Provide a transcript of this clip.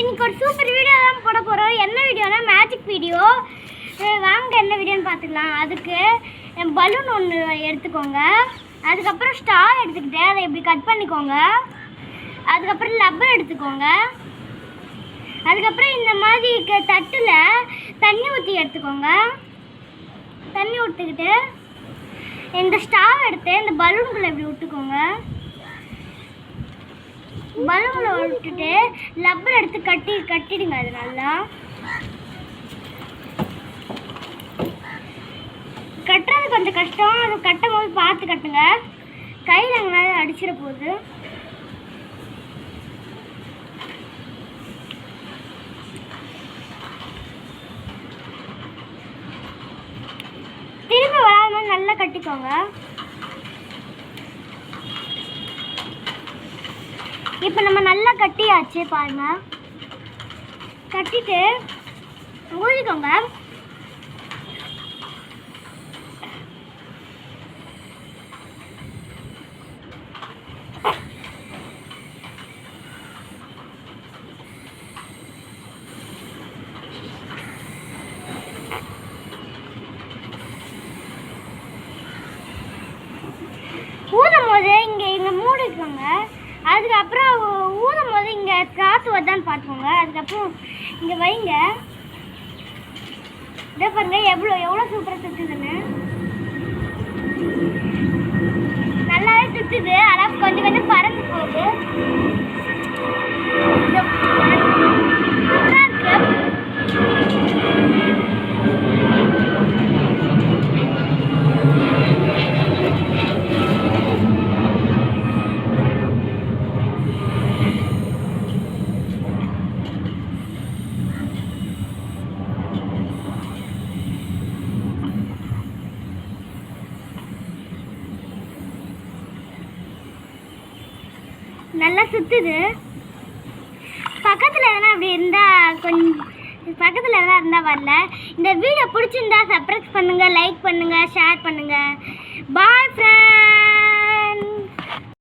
இன்னைக்கு ஒரு super video தான் போட போகிறோம். என்ன வீடியோனா மேஜிக் வீடியோ. வாங்க என்ன வீடியோன்னு பார்த்துக்கலாம். அதுக்கு பலூன் ஒன்று எடுத்துக்கோங்க. அதுக்கப்புறம் ஸ்டார் எடுத்துக்கிட்டு அதை இப்படி கட் பண்ணிக்கோங்க. அதுக்கப்புறம் லப்பர் எடுத்துக்கோங்க. அதுக்கப்புறம் இந்த மாதிரி தட்டில் தண்ணி ஊற்றி எடுத்துக்கோங்க. தண்ணி ஊற்றிக்கிட்டு இந்த ஸ்டார் எடுத்து இந்த பலூனுக்குள்ளே இப்படி விட்டுக்கோங்க. பலூனில் விட்டுட்டு லப்பர் எடுத்து கட்டிடுங்க. அது நல்லா கட்டுறது கொஞ்சம் கஷ்டம். அது கட்டும் போது பார்த்து கட்டுங்க. கையில் எங்கேனாலும் அடிச்சிட போகுது. திரும்ப வராத மாதிரி நல்லா கட்டிக்கோங்க. இப்போ நம்ம நல்லா கட்டியாச்சு பாருங்க. கட்டிட்டு ஊதிக்கோங்க. ஊதும் போது இங்கே மூடிக்கோங்க. அதுக்கப்புறம் ஊதும் போது இங்கே காற்று வருதான்னு பார்த்துக்கோங்க. அதுக்கப்புறம் இங்கே வைங்க. இதை பாருங்க எவ்வளோ சூப்பராக சுற்றுதுன்னு. நல்லாவே சுற்றுது. ஆனால் கொஞ்சம் கொஞ்சம் பறந்து போகுது. சூப்பராக இருக்கு. நல்லா சுற்றுது. பக்கத்தில் எதனா அப்படி இருந்தால் பக்கத்தில் எதனா இருந்தால் வரல. இந்த வீடியோ பிடிச்சிருந்தா சப்ஸ்கிரைப் பண்ணுங்கள், லைக் பண்ணுங்கள், ஷேர் பண்ணுங்கள். Bye friends.